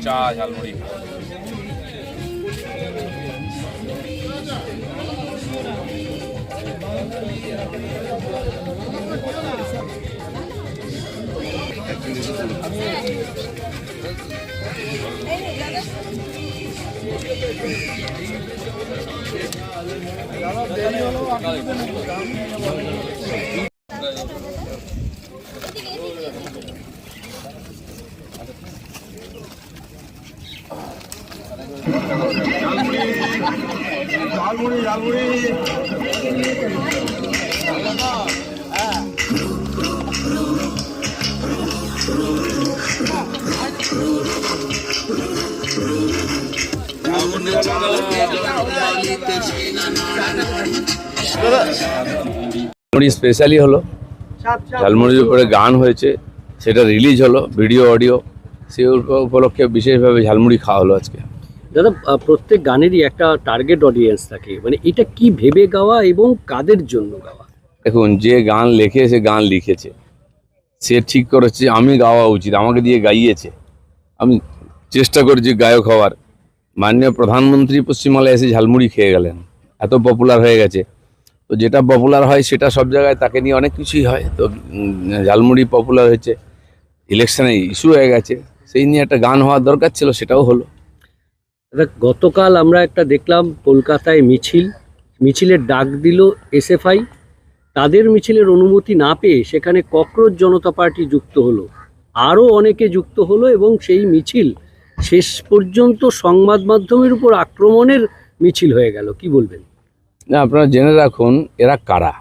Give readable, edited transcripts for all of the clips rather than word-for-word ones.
চা ঝালমুড়ি। স্পেশালি হলো ঝালমুড়ির উপরে গান হয়েছে, সেটা রিলিজ হলো ভিডিও অডিও, সেই উপলক্ষে বিশেষভাবে ঝালমুড়ি খাওয়া হলো আজকে। দাদা, প্রত্যেক গানেরই একটা টার্গেট অডিয়েন্স থাকে, মানে এটা কি ভেবে গাওয়া এবং কাদের জন্য গাওয়া? দেখুন, যে গান লেখে সে গান লিখেছে, সে ঠিক করেছে আমি গাওয়া উচিত, আমাকে দিয়ে গাইয়েছে, আমি চেষ্টা করেছি গায়ক হওয়ার। মাননীয় প্রধানমন্ত্রী পশ্চিমবাংলায় এসে ঝালমুড়ি খেয়ে গেলেন, এত পপুলার হয়ে গেছে। তো যেটা পপুলার হয় সেটা সব জায়গায় তাকে নিয়ে অনেক কিছুই হয়। তো ঝালমুড়ি পপুলার হয়েছে, ইলেকশনে ইস্যু হয়ে গেছে, সেই নিয়ে একটা গান হওয়ার দরকার ছিল, সেটাও হলো। গতকাল আমরা একটা দেখলাম কলকাতায় মিছিলের ডাক দিল এসএফআই, তাদের মিছিলের অনুমতি না পেয়ে সেখানে ককরোচ জনতা পার্টি যুক্ত হলো, আরও অনেকে যুক্ত হলো এবং সেই মিছিল শেষ পর্যন্ত সংবাদ মাধ্যমের উপর আক্রমণের মিছিল হয়ে গেল। কি বলবেন? না, আপনারা জেনে রাখুন এরা কারা,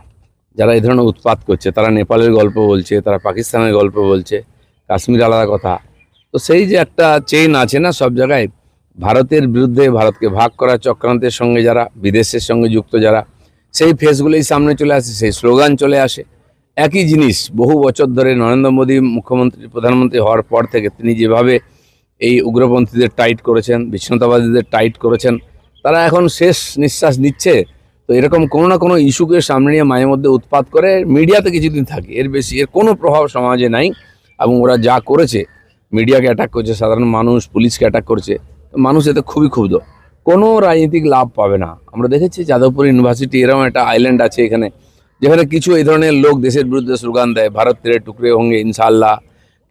যারা এই ধরনের উৎপাত করছে। তারা নেপালের গল্প বলছে, তারা পাকিস্তানের গল্প বলছে, কাশ্মীর আলাদা কথা। তো সেই যে একটা চেইন আছে না সব জায়গায়, ভারতের বিরুদ্ধে, ভারতকে ভাগ করা চক্রান্তের সঙ্গে যারা, বিদেশের সঙ্গে যুক্ত যারা, সেই ফেসগুলোই সামনে চলে আসে, সেই স্লোগান চলে আসে। একই জিনিস বহু বছর ধরে নরেন্দ্র মোদী প্রধানমন্ত্রী হওয়ার পর থেকে তিনি যেভাবে এই উগ্রপন্থীদের টাইট করেছেন, বিচ্ছিন্নতাবাদীদের টাইট করেছেন, তারা এখন শেষ নিঃশ্বাস নিচ্ছে। তো এরকম কোনো না কোনো ইস্যুকে সামনে নিয়ে মাঝে মধ্যে উৎপাত করে মিডিয়াতে কিছুদিন থাকে, এর বেশি এর কোনো প্রভাব সমাজে নাই। এবং ওরা যা করেছে, মিডিয়াকে অ্যাটাক করছে, সাধারণ মানুষ, পুলিশকে অ্যাটাক করছে, মানুষ এতে খুবই ক্ষুব্ধ। কোনো রাজনৈতিক লাভ পাবে না। আমরা দেখেছি যাদবপুর ইউনিভার্সিটি এরকম একটা আইল্যান্ড আছে এখানে, যেখানে কিছু এই ধরনের লোক দেশের বিরুদ্ধে স্লোগান দেয়, ভারত তেরে টুকরে হোঙ্গে ইনশাআল্লাহ,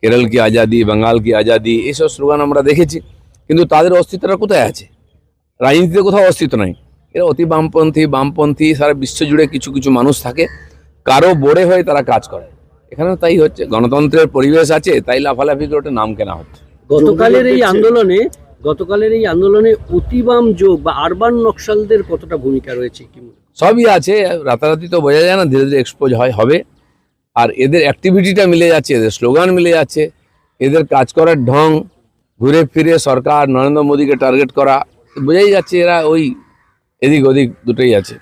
কেরল কি আজাদি, বাঙ্গাল কি আজাদি, এইসব স্লোগান আমরা দেখেছি। কিন্তু তাদের অস্তিত্বটা কোথায় আছে? রাজনীতিতে কোথাও অস্তিত্ব নাই। এরা অতি বামপন্থী সারা বিশ্ব জুড়ে কিছু কিছু মানুষ থাকে, কারো বোর্ডে হয়ে তারা কাজ করে। এখানেও তাই হচ্ছে, গণতন্ত্রের পরিবেশ আছে, তাই লাফালাফি করে ওটা নাম কেনা হচ্ছে। গতকালের এই আন্দোলনে অতিবাম যোগ বা আরবান নকশালদের কতটা ভূমিকা রয়েছে? কি সবই আছে, রাতারাতি তো বোঝা যায় না, ধীরে ধীরে এক্সপোজ হবে। আর এদের অ্যাক্টিভিটিটা মিলে যাচ্ছে, এদের স্লোগান মিলে যাচ্ছে, এদের কাজ করার ঢং, ঘুরে ফিরে সরকার নরেন্দ্র মোদীকে টার্গেট করা, বোঝাই যাচ্ছে এরা ওই এদিক ওদিক দুটোই আছে।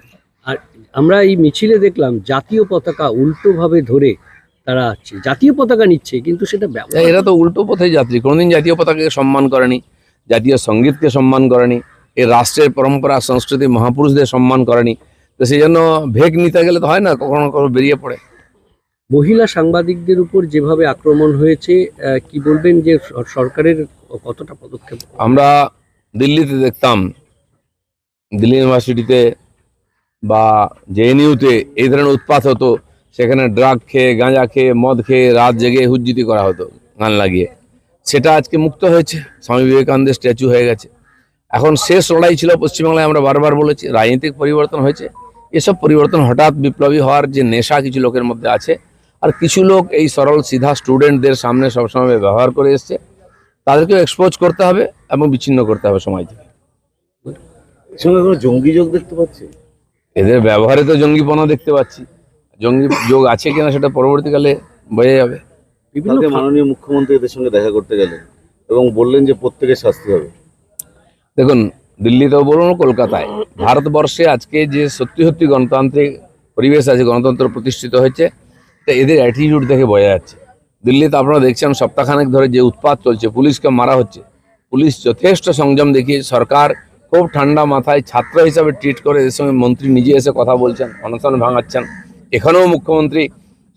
আর আমরা এই মিছিলে দেখলাম জাতীয় পতাকা উল্টোভাবে ধরে তারা জাতীয় পতাকা নিচ্ছে, কিন্তু সেটা এরা তো উল্টো পথে যাত্রী, কোনোদিন জাতীয় পতাকাকে সম্মান করেনি, জাতীয় সঙ্গীতকে সম্মান করেনি, এই রাষ্ট্রের পরম্পরা সংস্কৃতি মহাপুরুষদের সম্মান করেনি। তো সেই জন্য ভেগ নিতে গেলে তো হয় না, কখনো কখনো বেরিয়ে পড়ে। মহিলা সাংবাদিকদের উপর যেভাবে আক্রমণ হয়েছে, কি বলবেন যে সরকারের কতটা পদক্ষেপ? আমরা দিল্লিতে দেখতাম, দিল্লি ইউনিভার্সিটিতে বা জেএনইউতে এই ধরনের উৎপাত হতো, সেখানে ড্রাগ খেয়ে, গাঁজা খেয়ে, মদ খেয়ে রাত জেগে হুজ্জিতি করা হতো গান লাগিয়ে। সেটা আজকে মুক্ত হয়েছে, স্বামী বিবেকানন্দের স্ট্যাচু হয়ে গেছে। এখন শেষ লড়াই ছিল পশ্চিমবাংলায়, আমরা বারবার বলেছি রাজনৈতিক পরিবর্তন হয়েছে। এসব পরিবর্তন হঠাৎ বিপ্লবী হওয়ার যে নেশা কিছু লোকের মধ্যে আছে, আর কিছু লোক এই সরল সিধা স্টুডেন্টদের সামনে সবসময় ব্যবহার করে এসছে, তাদেরকেও এক্সপোজ করতে হবে এবং বিচ্ছিন্ন করতে হবে সমাজ থেকে। জঙ্গি যোগ দেখতে পাচ্ছি, এদের ব্যবহারে তো জঙ্গিপনা দেখতে পাচ্ছি, জঙ্গি যোগ আছে কিনা সেটা পরবর্তীকালে বোঝা যাবে। মাননীয় মুখ্যমন্ত্রী এদের সঙ্গে দেখা করতে গেলেন এবং বললেন যে প্রত্যেকের শাস্তি হবে। দেখুন, দিল্লিতেও বলুন, কলকাতায়, ভারতবর্ষে আজকে যে সত্যি সত্যি গণতান্ত্রিক পরিবেশ আছে, গণতন্ত্র প্রতিষ্ঠিত হয়েছে, তা এদের অ্যাটিটিউড দেখে বোঝা যাচ্ছে। দিল্লিতে আপনারা দেখছেন সপ্তাহখানেক ধরে যে উৎপাত চলছে, পুলিশকে মারা হচ্ছে, পুলিশ যথেষ্ট সংযম দেখিয়ে, সরকার খুব ঠান্ডা মাথায় ছাত্র হিসাবে ট্রিট করে এদের সঙ্গে মন্ত্রী নিজে এসে কথা বলছেন, অনশন ভাঙাচ্ছেন। এখানেও মুখ্যমন্ত্রী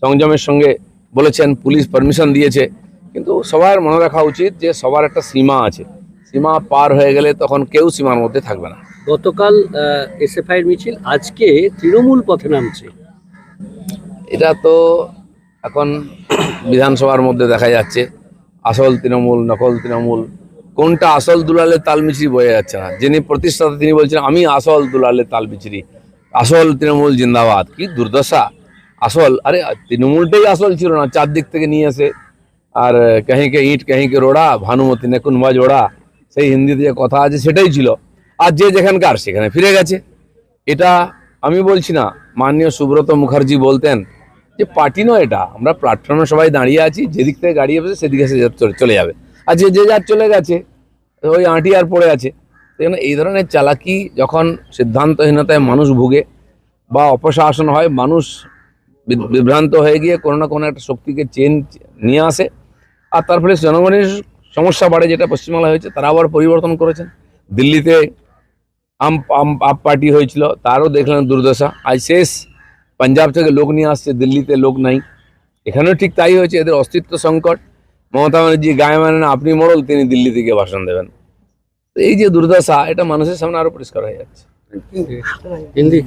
সংযমের সঙ্গে বলেছেন, পুলিশ পারমিশন দিয়েছে। কিন্তু সবার মনে রাখা উচিত যে সবার একটা সীমা আছে। সীমা পার হয়ে গেলে তখন কেউ সীমার মধ্যে থাকবে না। গতকাল এসএফআই এর মিছিল, আজকে তৃণমূল পথে নামছে। এটা তো এখন বিধানসভার মধ্যে দেখা যাচ্ছে আসল তৃণমূল নকল তৃণমূল, কোনটা আসল দুলালের তাল মিছরি বোঝা যাচ্ছে না। যিনি প্রতিষ্ঠাতা তিনি বলছেন আমি আসল দুলালের তাল মিছরি, আসল তৃণমূল জিন্দাবাদ। কি দুর্দশা! আসল, আরে তৃণমূলটাই আসল ছিল না, চারদিক থেকে নিয়ে এসে, আর কাহিঁকে ইট কাহিঁকে রোড়া ভানুমতি নে কুনবা জোড়া, সেই হিন্দিতে যে কথা আছে সেটাই ছিল। আর যে যেখানকার সেখানে ফিরে গেছে। এটা আমি বলছি না, মাননীয় সুব্রত মুখার্জি বলতেন যে পার্টি নয় এটা, আমরা প্ল্যাটফর্মে সবাই দাঁড়িয়ে আছি, যেদিক থেকে গাড়ি আসবে সেদিকে সে চলে যাবে। আর যে যে যার চলে গেছে ওই আঁটি আর পড়ে আছে। সেখানে এই ধরনের চালাকি যখন সিদ্ধান্তহীনতায় মানুষ ভুগে বা অপশাসন হয়, মানুষ বিভ্রান্ত হয়ে গিয়ে কোনো না কোনো একটা শক্তিকে চেন নিয়ে আসে, আর তার ফলে জনগণের সমস্যা বাড়ে। যেটা পশ্চিমবাংলায় হয়েছে, তারা আবার পরিবর্তন করেছেন। দিল্লিতে আপ পার্টি হয়েছিল, তারও দেখলেন দুর্দশা। আজ শেষ পাঞ্জাব থেকে লোক নিয়ে আসছে, দিল্লিতে লোক নাই। এখানেও ঠিক তাই হয়েছে, এদের অস্তিত্ব সংকট। মমতা ব্যানার্জি গায়ে মানে না, আপনি মোড়ল, তিনি দিল্লি থেকে ভাষণ দেবেন। তো এই যে দুর্দশা, এটা মানুষের সামনে আরো পরিষ্কার হয়ে যাচ্ছে। হিন্দি